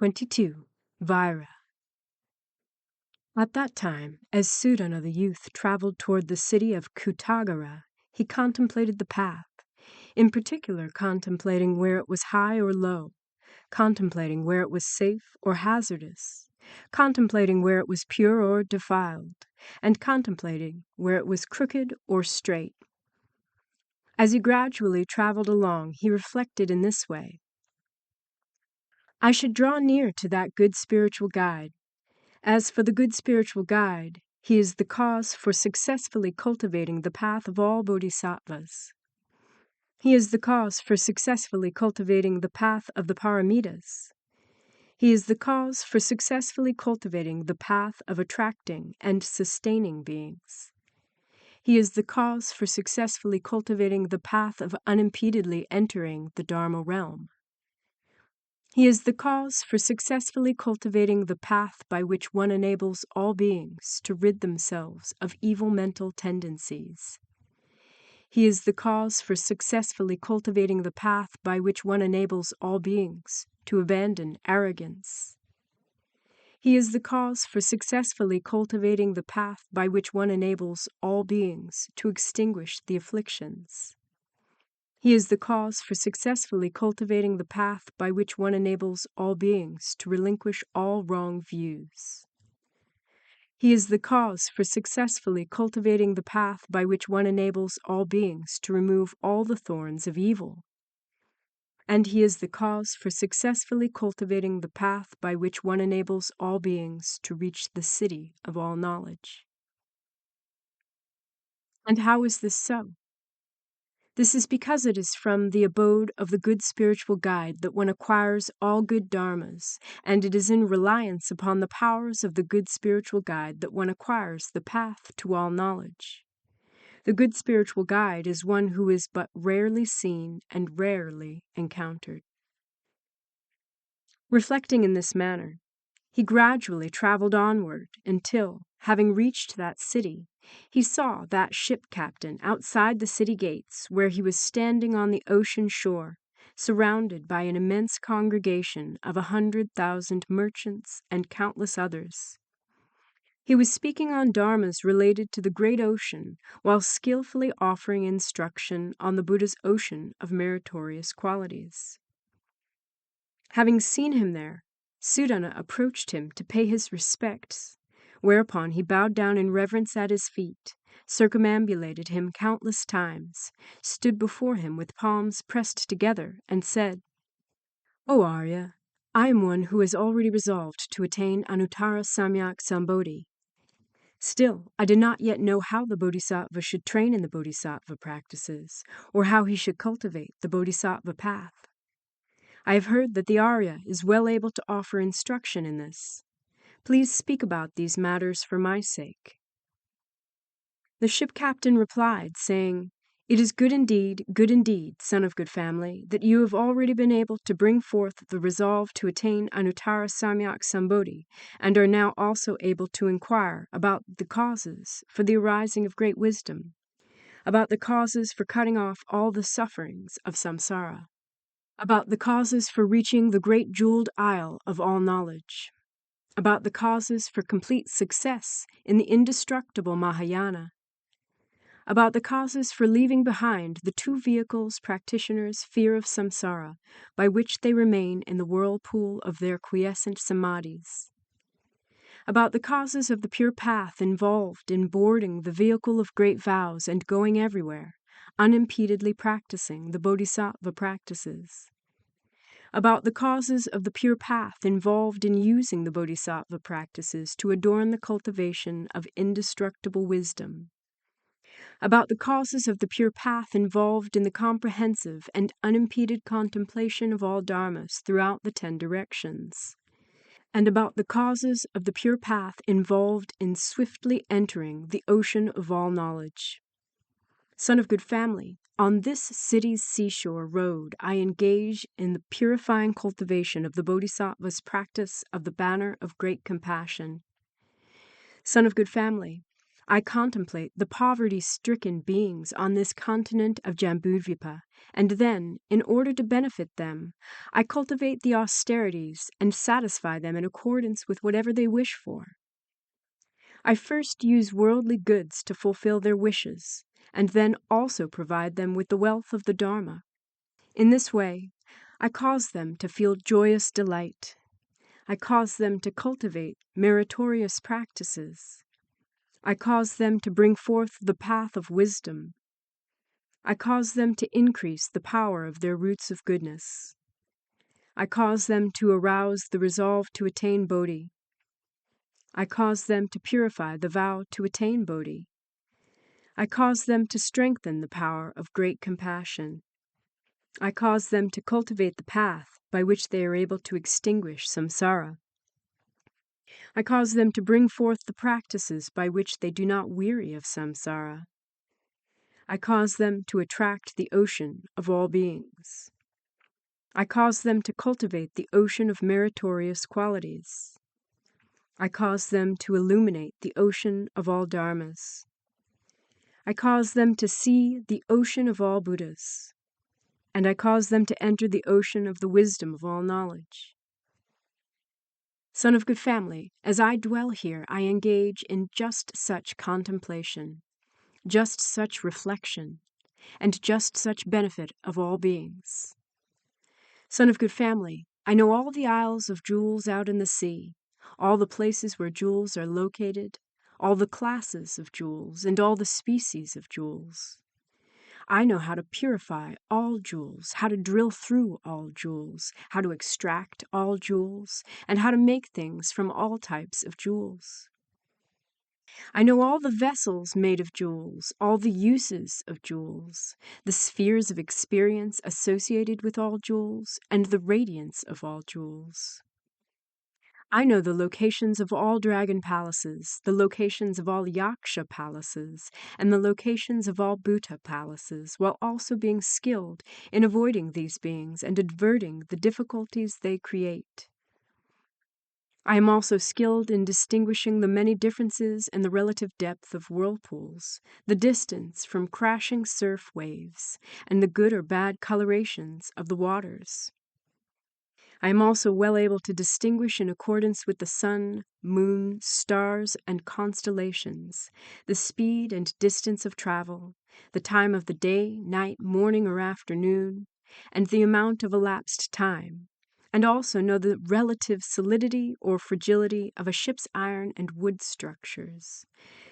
22. Vaira. At that time, as Sudana the youth traveled toward the city of Kutagara, he contemplated the path, in particular contemplating where it was high or low, contemplating where it was safe or hazardous, contemplating where it was pure or defiled, and contemplating where it was crooked or straight. As he gradually traveled along, he reflected in this way: I should draw near to that good spiritual guide. As for the good spiritual guide, he is the cause for successfully cultivating the path of all bodhisattvas. He is the cause for successfully cultivating the path of the paramitas. He is the cause for successfully cultivating the path of attracting and sustaining beings. He is the cause for successfully cultivating the path of unimpededly entering the Dharma realm. He is the cause for successfully cultivating the path by which one enables all beings to rid themselves of evil mental tendencies. He is the cause for successfully cultivating the path by which one enables all beings to abandon arrogance. He is the cause for successfully cultivating the path by which one enables all beings to extinguish the afflictions. He is the cause for successfully cultivating the path by which one enables all beings to relinquish all wrong views. He is the cause for successfully cultivating the path by which one enables all beings to remove all the thorns of evil. And he is the cause for successfully cultivating the path by which one enables all beings to reach the city of all knowledge. And how is this so? This is because it is from the abode of the good spiritual guide that one acquires all good dharmas, and it is in reliance upon the powers of the good spiritual guide that one acquires the path to all knowledge. The good spiritual guide is one who is but rarely seen and rarely encountered. Reflecting in this manner, he gradually traveled onward until, having reached that city, he saw that ship captain outside the city gates, where he was standing on the ocean shore, surrounded by an immense congregation of 100,000 merchants and countless others. He was speaking on dharmas related to the great ocean, while skillfully offering instruction on the Buddha's ocean of meritorious qualities. Having seen him there, Sudana approached him to pay his respects, whereupon he bowed down in reverence at his feet, circumambulated him countless times, stood before him with palms pressed together, and said, O Arya, I am one who has already resolved to attain Anuttara Samyak Sambodhi. Still, I do not yet know how the bodhisattva should train in the bodhisattva practices, or how he should cultivate the bodhisattva path. I have heard that the Arya is well able to offer instruction in this. Please speak about these matters for my sake. The ship captain replied, saying, It is good indeed, son of good family, that you have already been able to bring forth the resolve to attain Anuttara Samyak Sambodhi, and are now also able to inquire about the causes for the arising of great wisdom, about the causes for cutting off all the sufferings of samsara, about the causes for reaching the great jeweled isle of all knowledge, about the causes for complete success in the indestructible Mahayana, about the causes for leaving behind the two vehicles practitioners fear of samsara, by which they remain in the whirlpool of their quiescent samadhis, about the causes of the pure path involved in boarding the vehicle of great vows and going everywhere, unimpededly practicing the bodhisattva practices, about the causes of the pure path involved in using the bodhisattva practices to adorn the cultivation of indestructible wisdom, about the causes of the pure path involved in the comprehensive and unimpeded contemplation of all dharmas throughout the 10 directions, and about the causes of the pure path involved in swiftly entering the ocean of all knowledge. Son of good family, on this city's seashore road I engage in the purifying cultivation of the bodhisattva's practice of the banner of great compassion. Son of good family, I contemplate the poverty-stricken beings on this continent of Jambudvipa, and then, in order to benefit them, I cultivate the austerities and satisfy them in accordance with whatever they wish for. I first use worldly goods to fulfill their wishes, and then also provide them with the wealth of the Dharma. In this way, I cause them to feel joyous delight. I cause them to cultivate meritorious practices. I cause them to bring forth the path of wisdom. I cause them to increase the power of their roots of goodness. I cause them to arouse the resolve to attain Bodhi. I cause them to purify the vow to attain Bodhi. I cause them to strengthen the power of great compassion. I cause them to cultivate the path by which they are able to extinguish samsara. I cause them to bring forth the practices by which they do not weary of samsara. I cause them to attract the ocean of all beings. I cause them to cultivate the ocean of meritorious qualities. I cause them to illuminate the ocean of all dharmas. I cause them to see the ocean of all Buddhas. And I cause them to enter the ocean of the wisdom of all knowledge. Son of good family, as I dwell here, I engage in just such contemplation, just such reflection, and just such benefit of all beings. Son of good family, I know all the isles of jewels out in the sea, all the places where jewels are located, all the classes of jewels, and all the species of jewels. I know how to purify all jewels, how to drill through all jewels, how to extract all jewels, and how to make things from all types of jewels. I know all the vessels made of jewels, all the uses of jewels, the spheres of experience associated with all jewels, and the radiance of all jewels. I know the locations of all dragon palaces, the locations of all yaksha palaces, and the locations of all bhuta palaces, while also being skilled in avoiding these beings and averting the difficulties they create. I am also skilled in distinguishing the many differences in the relative depth of whirlpools, the distance from crashing surf waves, and the good or bad colorations of the waters. I am also well able to distinguish in accordance with the sun, moon, stars, and constellations, the speed and distance of travel, the time of the day, night, morning, or afternoon, and the amount of elapsed time, and also know the relative solidity or fragility of a ship's iron and wood structures,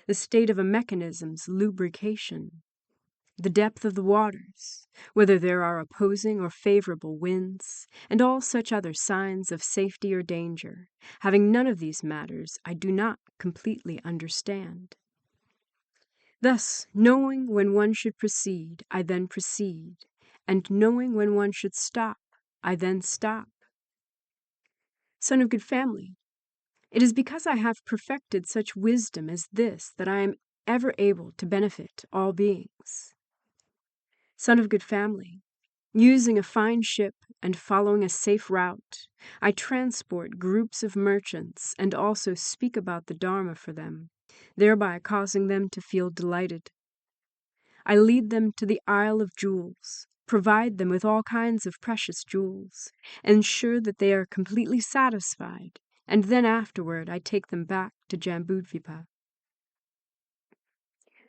the state of a mechanism's lubrication, the depth of the waters, whether there are opposing or favorable winds, and all such other signs of safety or danger. Having none of these matters, I do not completely understand. Thus, knowing when one should proceed, I then proceed, and knowing when one should stop, I then stop. Son of good family, it is because I have perfected such wisdom as this that I am ever able to benefit all beings. Son of good family, using a fine ship and following a safe route, I transport groups of merchants and also speak about the Dharma for them, thereby causing them to feel delighted. I lead them to the Isle of Jewels, provide them with all kinds of precious jewels, ensure that they are completely satisfied, and then afterward I take them back to Jambudvipa.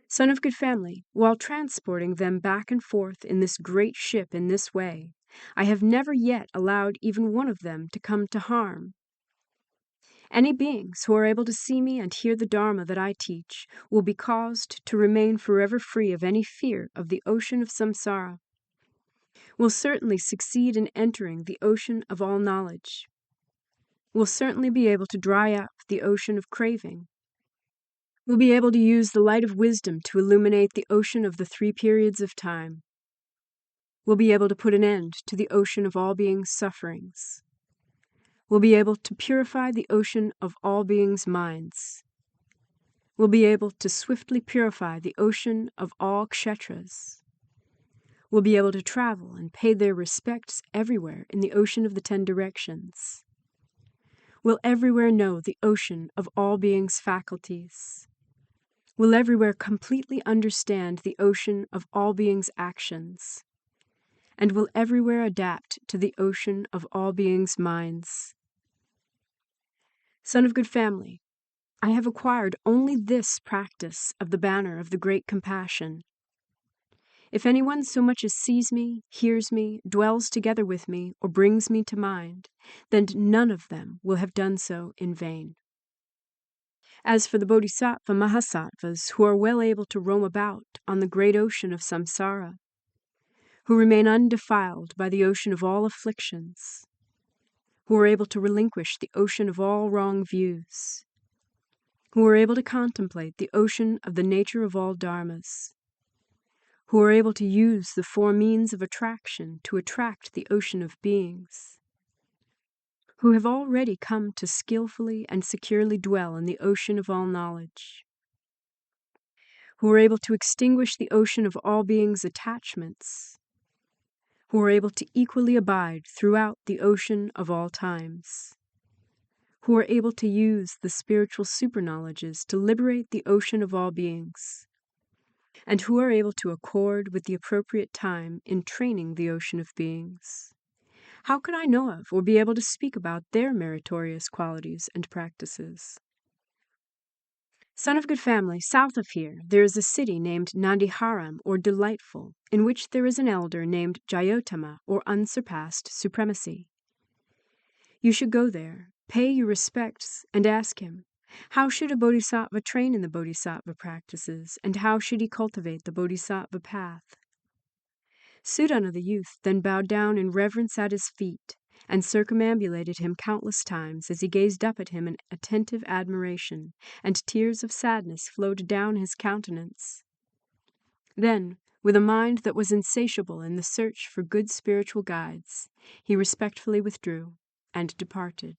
Son of good family, while transporting them back and forth in this great ship in this way, I have never yet allowed even one of them to come to harm. Any beings who are able to see me and hear the Dharma that I teach will be caused to remain forever free of any fear of the ocean of samsara, will certainly succeed in entering the ocean of all knowledge, will certainly be able to dry up the ocean of craving, will be able to use the light of wisdom to illuminate the ocean of the 3 periods of time, will be able to put an end to the ocean of all beings' sufferings, will be able to purify the ocean of all beings' minds, will be able to swiftly purify the ocean of all kshetras, will be able to travel and pay their respects everywhere in the ocean of the 10 directions, will everywhere know the ocean of all beings' faculties, will everywhere completely understand the ocean of all beings' actions, and will everywhere adapt to the ocean of all beings' minds. Son of good family, I have acquired only this practice of the banner of the great compassion. If anyone so much as sees me, hears me, dwells together with me, or brings me to mind, then none of them will have done so in vain. As for the Bodhisattva Mahasattvas, who are well able to roam about on the great ocean of samsara, who remain undefiled by the ocean of all afflictions, who are able to relinquish the ocean of all wrong views, who are able to contemplate the ocean of the nature of all dharmas, who are able to use the four means of attraction to attract the ocean of beings, who have already come to skillfully and securely dwell in the ocean of all knowledge, who are able to extinguish the ocean of all beings' attachments, who are able to equally abide throughout the ocean of all times, who are able to use the spiritual superknowledges to liberate the ocean of all beings, and who are able to accord with the appropriate time in training the ocean of beings. How could I know of or be able to speak about their meritorious qualities and practices? Son of good family, south of here there is a city named Nandiharam, or Delightful, in which there is an elder named Jayotama, or Unsurpassed Supremacy. You should go there, pay your respects, and ask him, how should a bodhisattva train in the bodhisattva practices, and how should he cultivate the bodhisattva path? Suddhana the youth then bowed down in reverence at his feet, and circumambulated him countless times as he gazed up at him in attentive admiration, and tears of sadness flowed down his countenance. Then, with a mind that was insatiable in the search for good spiritual guides, he respectfully withdrew and departed.